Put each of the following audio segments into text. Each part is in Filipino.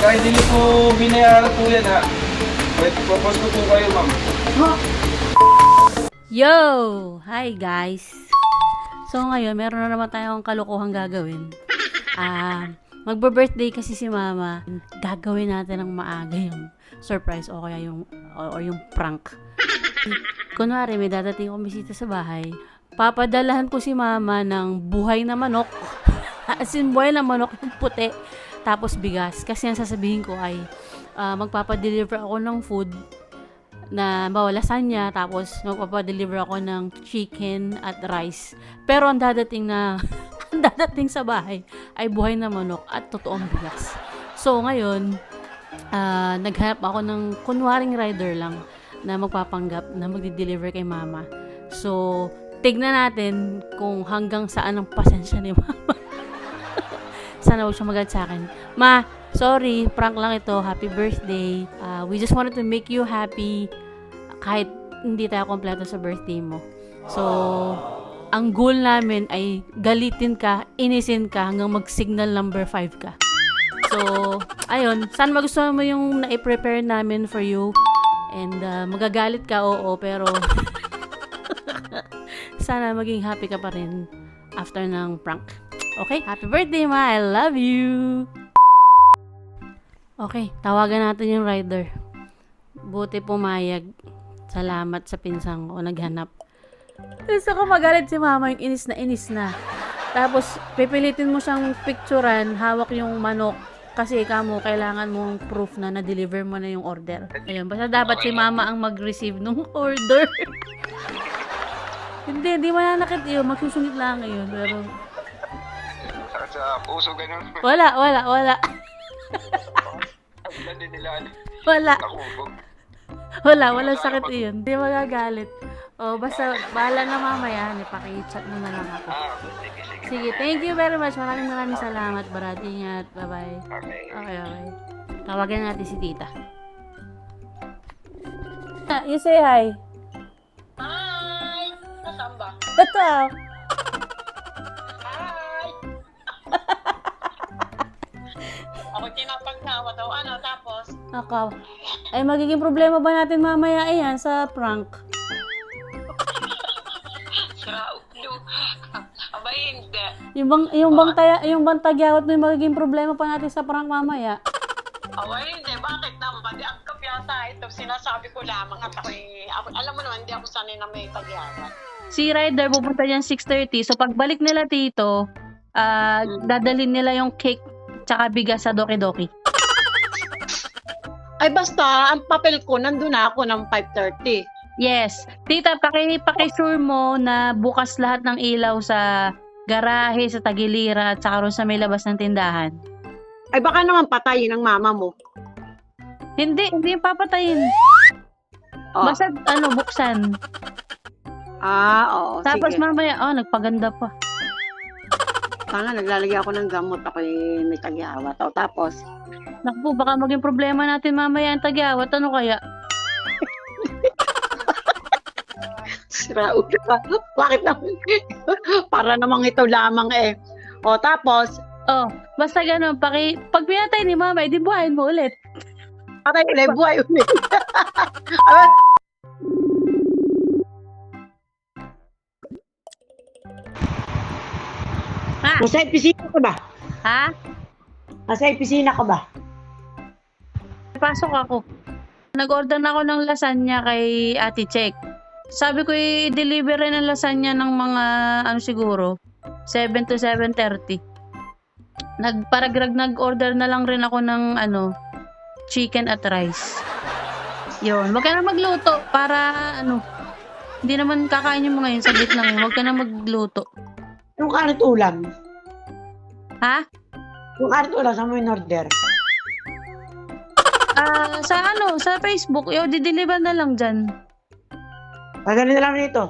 Kahit hindi po binayaran po yan ha. Pwede propose ko po kayo ma'am. Yo! Hi guys! So ngayon, meron na naman tayong kalokohang gagawin. Magbe-birthday kasi si Mama. Gagawin natin ng maaga yung surprise o kaya yung prank. Kunwari, may dadating akong bisita sa bahay. Papadalahan ko si Mama ng buhay na manok. As in, buhay na manok yung puti. Tapos bigas. Kasi ang sasabihin ko ay magpapadeliver ako ng food na lasagna, tapos magpapadeliver ako ng chicken at rice. Pero ang dadating sa bahay ay buhay na manok at totoong bigas. So ngayon, naghanap ako ng kunwaring rider lang na magpapanggap na magdi-deliver kay Mama. So, tignan natin kung hanggang saan ang pasensya ni Mama. Sana huwag siya magalit sa akin. Ma, sorry, prank lang ito. Happy birthday. We just wanted to make you happy kahit hindi tayo kompleto sa birthday mo. So, ang goal namin ay galitin ka, inisin ka hanggang mag-signal number 5 ka. So, ayun. Sana magustuhan mo yung na-prepare namin for you. And magagalit ka, oo, pero sana maging happy ka pa rin after ng prank. Okay? Happy birthday, Ma! I love you! Okay, tawagan natin yung rider. Buti pumayag. Salamat sa pinsang ko, naghanap. Gusto ko magalit si Mama, yung inis na. Tapos, pipilitin mo siyang picturean, hawak yung manok. Kasi kamo, kailangan mong proof na na-deliver mo na yung order. Ayun, basta dapat si Mama ang mag-receive ng order. Hindi mananakit yun. Magsusungit lang ngayon. Pero Sa puso ganun. Wala. Hindi nila nakubog. Walang sakit yun. Hindi magagalit. O, basta, bahala na mamaya. Paki-chat mo na lang ako. Sige. Sige, thank you very much. Maraming salamat, Brad. Ingat. Bye-bye. Okay. Okay. Tawagan natin si Tita. You say hi. Hi! Nasaan ba? Ito. Hi! Ako tinapagnawa daw. Ano, tapos? Ako. Ay, magiging problema ba natin mamaya yan sa prank? Sa ulo. Aba, hindi. Yung bang tagyawat mo yung magiging problema pa natin sa prank mamaya? Aba, hindi. Bakit naman? Di ang kapyata ito. Sinasabi ko lamang at alam mo naman, hindi ako sanay na may tagyawan. Si Ryder pupunta dyan 6:30. So, pagbalik nila dito, dadalhin nila yung cake tsaka bigas sa Doki-Doki. Ay, basta, ang papel ko, nandun na ako ng 5:30. Yes. Tita, paki-sure mo na bukas lahat ng ilaw sa garahe, sa tagiliran, at saka ron sa may labas ng tindahan. Ay, baka naman patayin ng mama mo. Hindi yung papatayin. Oh. Basta, buksan. Oo, Tapos sige. mamaya, nagpaganda pa. Tanga, naglalagay ako ng gamot. Ako may tagyawat. O, tapos, Naku, baka maging problema natin mamaya ang tagyawat. Ano kaya? sira ulo ka. Bakit naman? Para namang ito lamang eh. O, tapos, Basta ganun. Pag pinatay ni Mama, di buhayin mo ulit. patay ulit, buhay ulit. Ha? Nasa opisina ka ba? Ha? Nasa opisina ka ba? Pasok ako. Nag-order na ako ng lasagna kay Ate Check. Sabi ko i-deliver rin ng lasagna ng mga siguro 7 to 7:30. Nag-order na lang rin ako ng chicken at rice. Yun, wag ka na magluto para hindi naman kakain yung mga yun, saglit lang yun. Wag ka na magluto. Yung karat ulam. Ha? Yung karat ulam, saan mo in-order? Sa Facebook, di-deliver na lang dyan. Pagano na lang nito.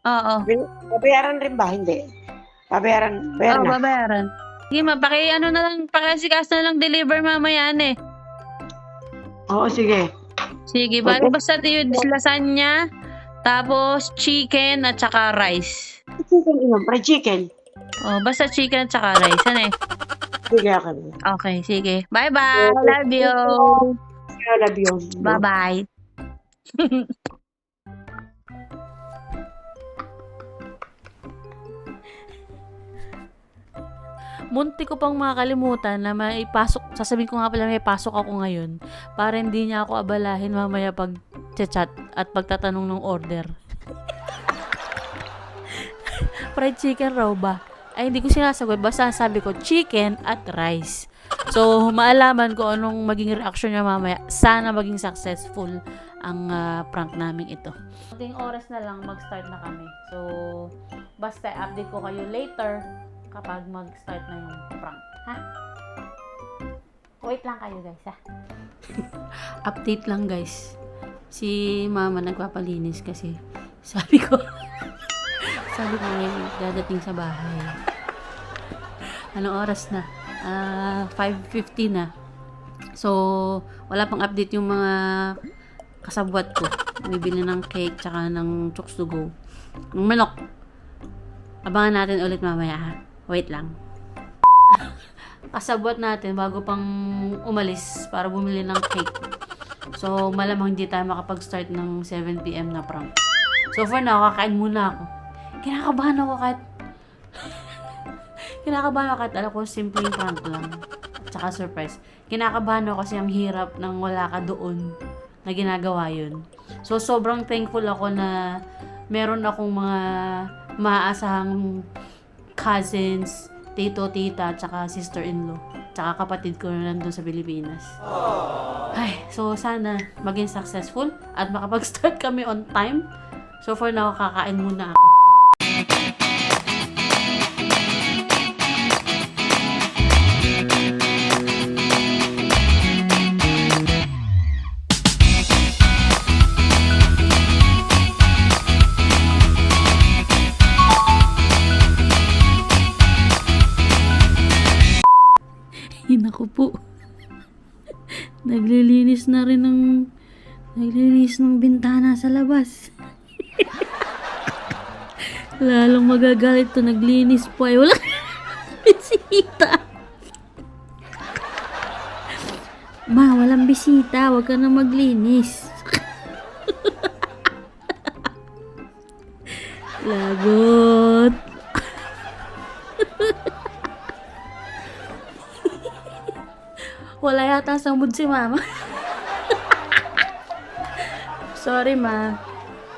Oo. Babayaran rin ba? Hindi. Babayaran na. Babayaran. Sige, pakisikas na lang deliver mamaya eh. Oo, sige. Sige, Okay. basta yung lasagna, tapos chicken at saka rice. Chicken, fried chicken. Basta chicken at saka rice. Ano eh? Sige, akin na. Okay, sige. Bye-bye. Love you. I love you. Bye-bye. Munti ko pang makakalimutan na may pasok, sasabihin ko nga pala may pasok ako ngayon para hindi niya ako abalahin mamaya pag chat at pagtatanong ng order. Fried chicken raw ba? Ay, hindi ko sinasagot. Basta sabi ko, chicken at rice. So, maalaman ko anong maging reaction niya mamaya. Sana maging successful ang prank namin ito. Konting oras na lang, mag-start na kami. So, basta update ko kayo later kapag mag-start na yung prank. Ha? Wait lang kayo guys, ha? Update lang guys. Si mama nagpapalinis kasi sabi ko may dadating sa bahay. Anong oras na? 5:50 na. So, wala pang update yung mga kasabwat ko. Bibili ng cake tsaka ng chokes to go. Ng manok. Abangan natin ulit mamaya ha. Wait lang. Kasabwat natin bago pang umalis para bumili ng cake. So, malamang hindi tayo makapag-start ng 7 PM na prank. So, for now, kakain muna ako. Kinakabahan ako kahit alam ko simpleng prank lang. Tsaka surprise. Kinakabahan ako kasi ang hirap nang wala ka doon na ginagawa yun. So, sobrang thankful ako na meron akong mga maaasahang cousins, tito, tita, tsaka sister-in-law. Tsaka kapatid ko na nandun sa Pilipinas. Ay, so sana maging successful at makapag-start kami on time. So for now, kakain muna ako. Naku po. Naglilinis ng bintana sa labas. Lalong magagalit to. Naglinis po ay wala bisita. Ma, walang bisita. Huwag ka na maglinis. Lagot. Wala yata sa mood si mama. Sorry ma.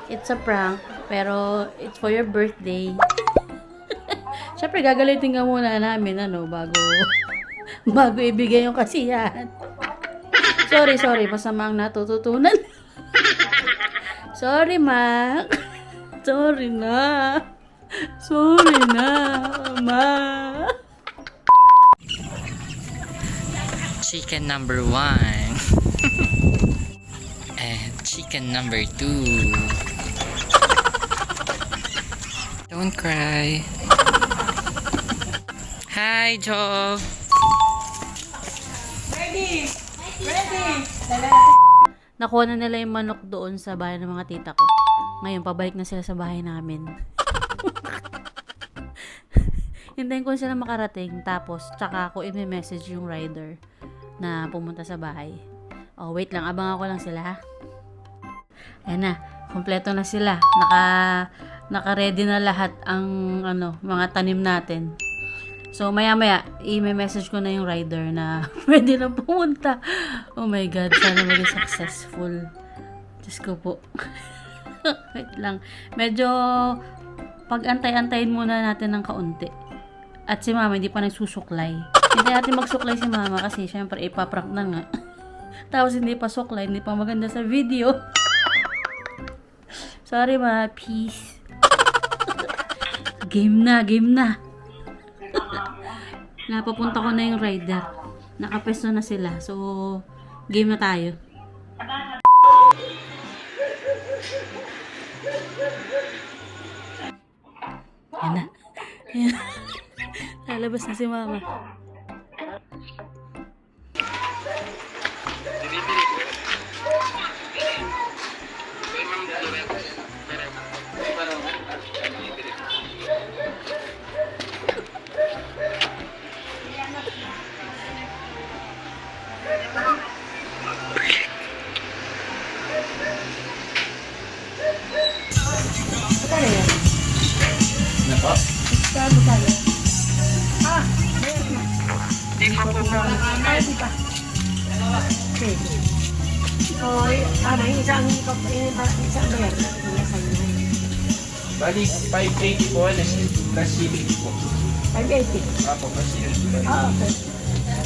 It's a prank. Pero it's for your birthday. Siyempre gagalitin ka muna namin bago ibigay yung kasiyahan. Sorry. Masama ang natututunan. Sorry ma. Sorry na, ma. Chicken number 1 and chicken number 2. Don't cry. Hi, Joe. Ready! Nakuha na nila yung manok doon sa bahay ng mga tita ko. Ngayon, pabalik na sila sa bahay namin. Hintayin ko sila makarating. Tapos, tsaka ako i-message yung rider na pumunta sa bahay. Oh, wait lang. Abangan ko lang sila, ha? Ayan na. Kompleto na sila. Naka-ready na lahat ang mga tanim natin. So, maya-maya, i-message ko na yung rider na pwede na pumunta. Oh my God, sana maging successful. Diyos ko po. Wait lang. Medyo pag-antay-antayin muna natin ng kaunti. At si mama, hindi pa nagsusuklay. Hindi natin magsuklay si mama kasi syempre ipaprank na nga. Tapos hindi pa suklay, hindi pa maganda sa video. Sorry ma, peace. Game na. Napapunta ko na yung rider. Nakapesto na sila. So, game na tayo. Yan na. Lalabas na si mama. Bali, 580 po, plus shipping po. 580. Apo, plus shipping. Ah, okay.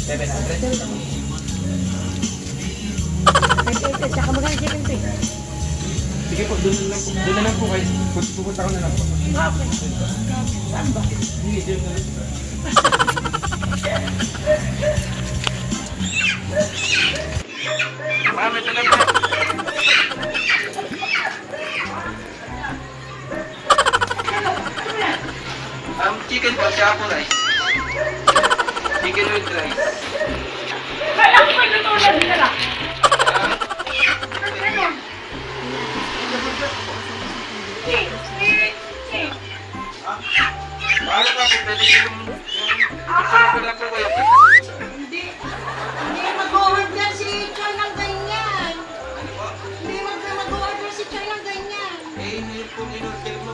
700. 580. Tsaka magkano chicken pig? Sige po, doon na lang po kayo. Pupunta ko na lang po. Okay. Saan ba? Hindi, doon na lang po. Ma'am, ito na po. Chicken po, siya po rice. Chicken with rice. Kaya ko may lutulan nila. Paano pa po, pwede yung... Ako na po kayo. Hindi mag-order si Choy ng ganyan. Ano po? Hindi mag-order si Choy ng ganyan. Eh, hindi po in-order mo.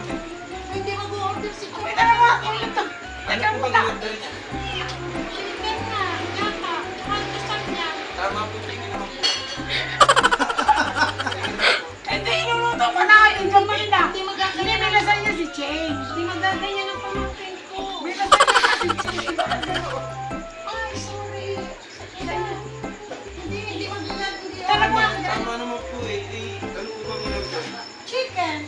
Hindi mag-order si Choy. Ano po bang in-order niya? Chicken na, yata. Pantasan niya. Tama po, tingin naman po. Hindi, inuluto ko na. Yung Manila. Hindi magaganyan. Hindi, nilasan niya si Cheng. Hindi magaganyan ang pamangkin ko. Nilasan niya si Cheng. Ay, sorry. Hindi magaganyan. Talaga. Tama naman po eh. Ano po bang in-order? Chicken.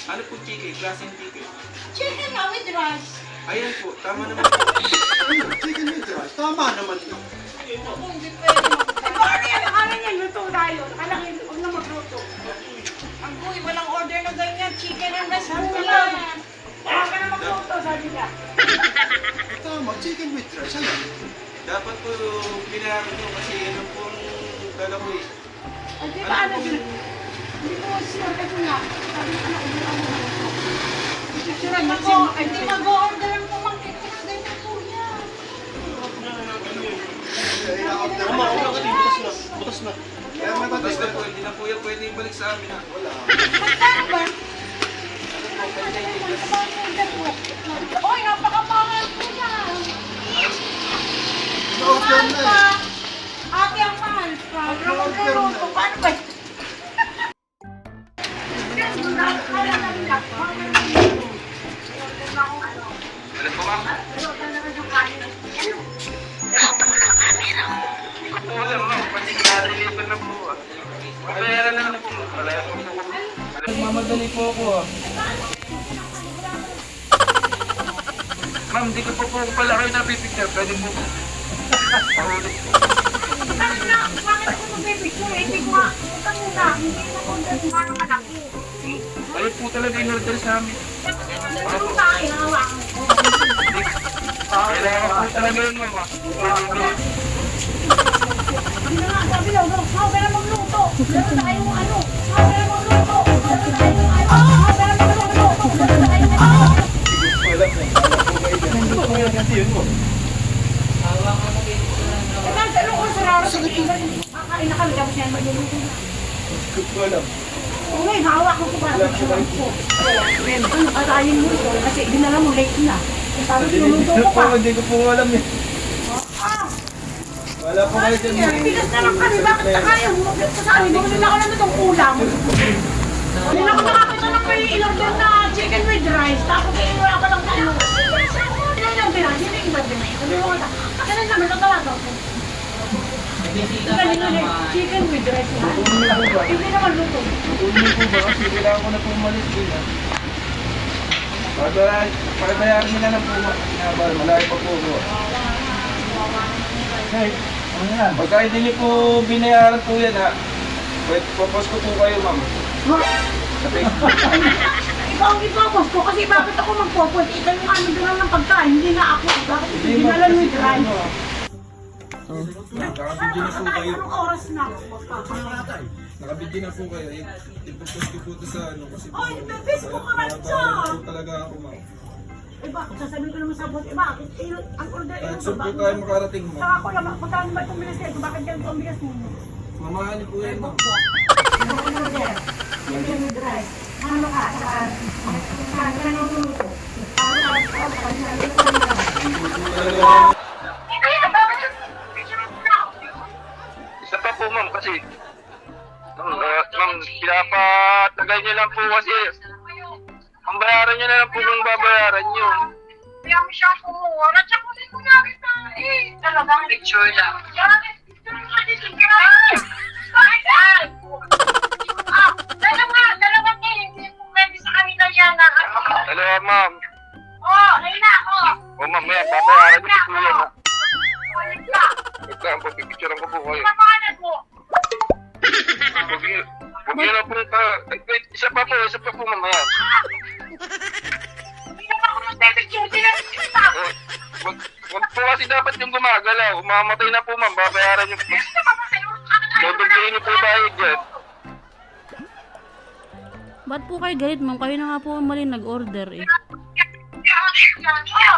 Ano po chicken? Klaseng chicken? Chicken na with rice. Ayan po, tama naman po. Chicken with rice. Tama naman ito. Ako, hindi pwede Ito, ano yan? Akala niya, luto tayo. Akala niya, huwag na magluto. Ang buhay, walang order na ganyan. Chicken and rice. Sabi ko Wala. lang. Huwag ka na magluto, sabi niya. Tama, chicken with rice. Ayan. Dapat po pinayaran nyo kasi ano pong dala ko eh. Ay, di ba, ano, hindi ko sinabi ko nga. Sabi ko na, hindi ako magluto. Sure, Hindi mag-order ang pamangkin ko ng ganyan, kuya. Ina-order mo. Butas na. Kaya may Basta batas na po, hindi na po yan pwede ibalik sa amin ha. Wala. Magkano ba? Oy, napakamahal ko yan. Order na eh. Ate, ang mahal pa. Magluluto, paano ba? Alam po ma'am? Wala ma'am, pati na-deliver na po ah. Bayaran na lang po. Wala po. Mamadali po ako ah. Ma'am, di ko po pala kayo napipicture. Pwede po. Bakit ako magbibigyo? Hindi ko nga. Utang muna. Hindi ko order kung ano anak ko. Ayun po talaga yung order sa amin. Ano tayo? Hawakan ko. Kailangan po talaga yun ma'am ah. Hindi na nga. Sabi lang, sabi na magluto. Meron tayong ano. Sabi na magluto. Meron tayong ano. Sabi na magluto. Meron tayong ano. Wala po. Wala kasi yun po. Nagtanong ko sa raro. Kakain na kami. Tapos yan magluluto na. Wala. Oo nga, hawak ko para sa sarap ko. Ano, katayin mo ito. Kasi dinala mo late na. Tapos luluto ko pa. Hindi ko po alam eh. Wala po kayo dyan. Bigas na lang kami. Bakit na kaya mo? Sa amin, bumili na ako naman itong ulam. Hindi na ako nakakita ng may in-order na chicken with rice. Tapos wala pa lang ano. Ilan lang bilang? Hindi iba din na ito. Kailan naman natawagan ko? Chicken with rice na. Hindi naman luto. Ulit po ba? Kasi kailangan ko na po umalis din ah. Pagbayaran nila lang po. Malaki pa po po. Hey, ano yan? Pagka hindi niyo po binayaran po yan ha. Propose ko po kayo ma'am. Sa Facebook. Ikaw ang ipapos ko kasi bakit ako magpopos? Ikaw yung ano doon ng pagkain, hindi na ako. Bakit ito dinalan with rice? Nakabidyo na po kayo. Anong oras na? Nakabidyo na po kayo. Ipopose ko po ito sa ano kasi po. Oy, may Facebook ka man Natawagan dyan. po talaga ako ma'am. Eh bakit? Sasabihin ko naman sa boss, eh bakit? Ang order Kahit ito saan po tayo makarating ma'am. Saka ko lang, magkano ba itong bigas nito? Bakit ganito ang bigas mo? Mamahalin po yan ma'am. Chicken with rice. Ano ka? Saan? Saan ang luluto? kasi. Ma'am, pinapatagal niyo lang po kasi. Ang bayaran niyo na lang po kung babayaran niyo. Kaya mo siyang kumuha. At saka ko na kita eh. Talagang picture lang. Dalawa eh. Hindi mo pwede sa kanila yan. Dalawa, ma'am. Ayun na ako. Mamaya, babayaran niyo po yan. Ulit na. Wait lang, pagpipicturean ko po kayo. Papangalan mo. Huwag niyo na po wait, isa pa po mamaya. Hindi naman ako nag-picture. Sinasita. Wag po kasi dapat yung gumagalaw. Umamatay na po, ma'am. Babayaran niyo po. Dodoblehin niyo po tayo dyan. Ba't po kayo galit, ma'am? Kayo na nga po mali nag-order eh.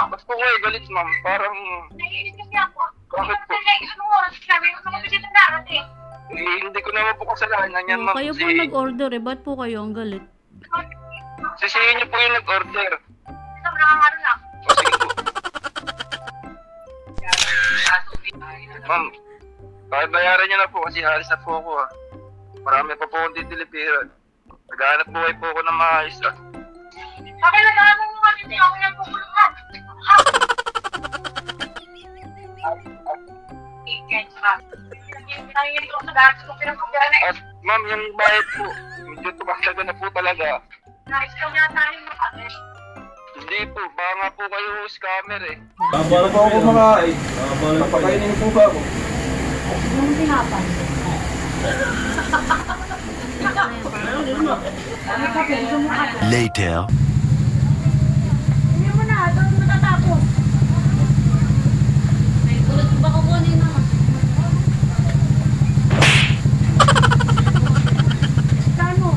Ba't po kayo galit, ma'am? Parang, Naiinis kasi ako. Bakit po? Anong oras sabi ko sa mga dito darating? hindi ko naman po kasalanan yan, ma'am. Kayo po nag-order eh. Ba't po kayo ang galit? Sisihin niyo po yung nag-order. Sobrang ano na. O, sige po. Ma'am, bayaran niyo na po kasi alis na po ako, ha. Marami pa po akong titilipiran. Naghahanap buhay po ako ng maayos, ha. Sabi na gano'n mo kasi hindi ako nagpupunod. Nanginig ako sa dati ko pinagpapira na At, ma'am, yung bayad po, medyo tumaksaga na po talaga. nais ka yata yung makate. Hindi po, baka nga po kayo scammer, eh. Babala pa ako kumakain. Papakainin po ba ako? Yung tinapay. Later. Hindi mo na, doon matatapos. Kano?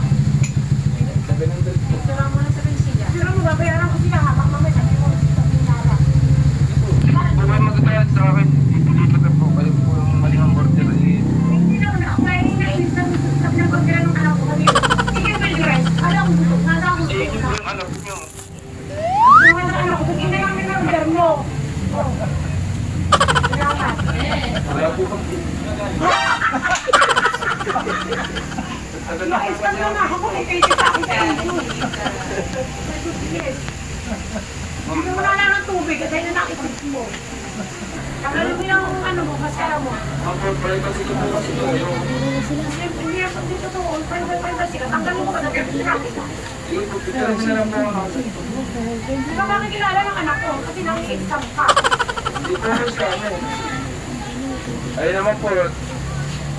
Sira mo na sa bensiya. Sira mo, babayaran ko sila habang mamay sabi mo sa pinara. Huwag po kayo magkakayat sa akin. Dito na po, kayo po yung maling ang order, eh. Hindi naman ako naiinis na sabi ng pagkira ng anak ko. Sige, Will Grace. Alam mo, nasa ako. Sige po yung anak niyo. Yung anak ko, hindi lang yung order mo. Oh. Salamat. Wala po kang Naistan lang ako kung ikaw sa akin sa inyo. Yes. Hindi mo na lang ng tubig kasi yun ang nakikip mo. Tanggalin mo yung ano mo, masara mo. ang privacy ko po kasi kayo. Hindi ako dito to, all privacy ka. Tanggalin mo ka na Sige po, picturean ko na lang po ako. Hindi ka makikilala ng anak ko kasi nang-i-exam ka. Hindi po yung scammer. Ayun naman po,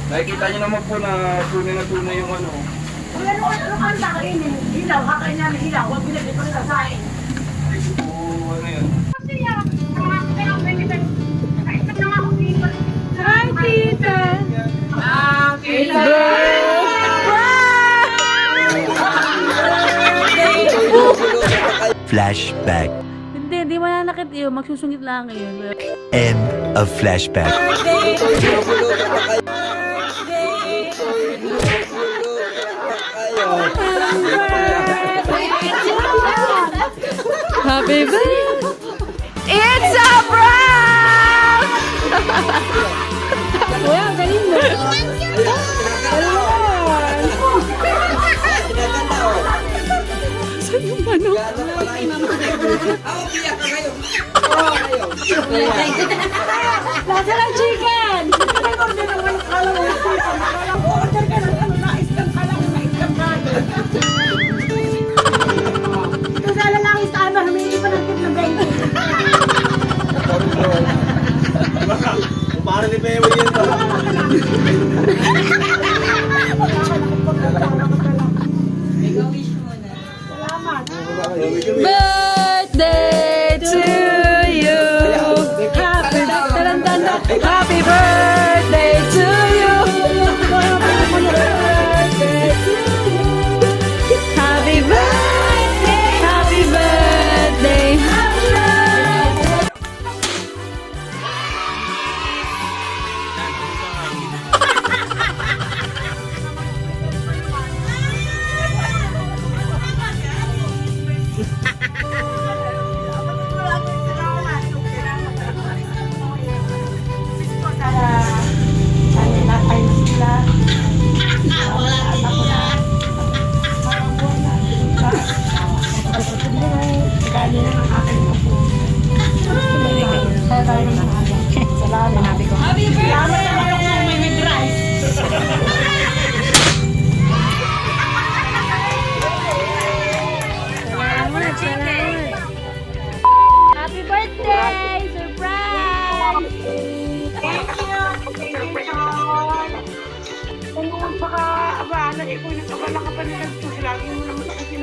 nakikita niyo naman po na tunay yung ano. Kung ano ka sa akin, hilaw, kakain namin hilaw, huwag binigay ko na sa akin. Hindi po ano yun. Kasi yan, pero pwede ba? Nakaisip na nga ako dito. Hi, tita! Flashback. Hindi mananakit yun. Magsusungit lang yun. End of flashback. Happy birthday! It's a prank! Wow, galing mo. Saan yung manok? Nasa ng chicken! Nag-order ng walang kalang ng chicken. Order ka ng ano, naistan ka lang, naistan ka. Ito sa lalaki sa ano, humingi pa ng tip na 20. Parang ni Bebo yun to. Salamat. Birthday to you! Happy birthday to you!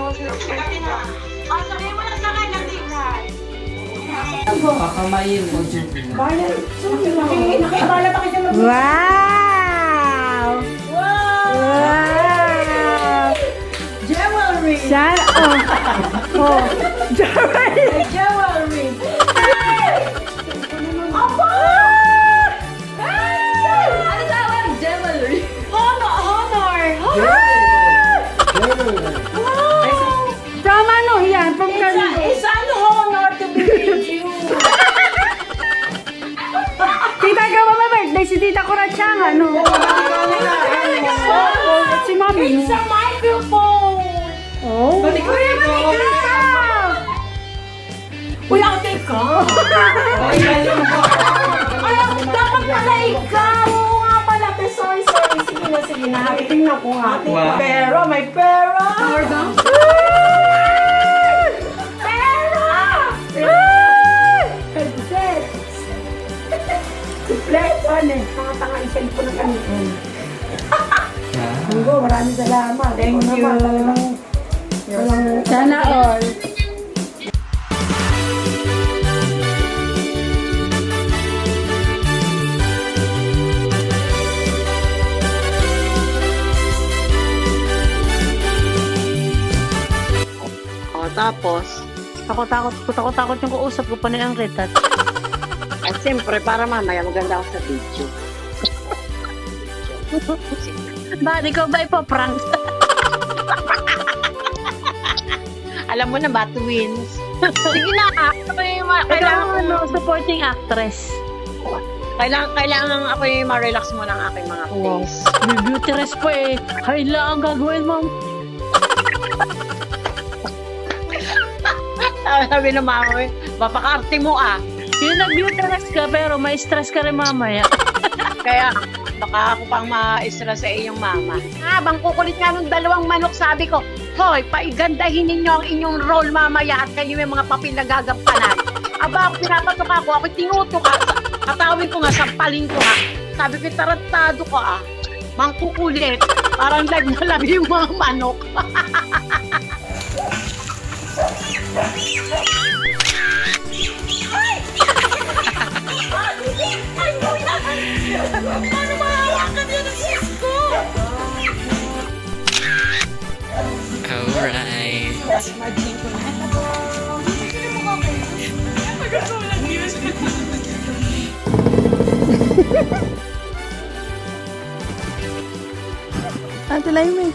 Sabihin mo na sa kanya, Tingnan. Nakikabala pa kayo ng Wow! Wow! jewelry. Sana, oh, jewelry! Jewelry. Aba! Ano tawag? Jewelry. Honor. From ano yan? From It's an honor to be with you. Tita, ikaw ba may birthday? Si Tita Kurachang, ano? Si Mami. It's a microphone. Oh. Uy, ate ka. Ay, dapat pala ikaw. Oo nga pala. Sorry. Sige na. Tingnan ko nga. Pera, may pera. Pera! Headset. Kompleto, ano eh. Tanga-tanga yung cellphone ng kanitin. Hugo, maraming salamat. Thank you. Sana all. O, tapos, Takot yung kausap ko pa na yung retat. at siyempre, para mamaya maganda ako sa video. Bakit ikaw ba ipaprank? Alam mo na ba, twins? Sige na, Kailangan kailangan, supporting actress. kailangan ako yung ma-relax mo ng aking mga Wow. face. May beauty rest pa eh. Kailangan gagawin, ma'am. Sabi ng mama mo, mapakarte mo ah. Yung nag-beauty rest ka, pero may stress ka rin mamaya. Kaya, baka ako pang ma-stress sa iyong mama. Habang kukulit nga ng dalawang manok, sabi ko, hoy, paigandahin ninyo ang inyong role mamaya at kayo may mga papel na gagampanan. Aba, ako pinapatok ako, ako tinutok ka. Katawin ko nga, sampalin ko nga. Sabi ko, tarantado ko ah. Mangkukulit. Parang lag yung mga manok. Alright. Ate Laimay.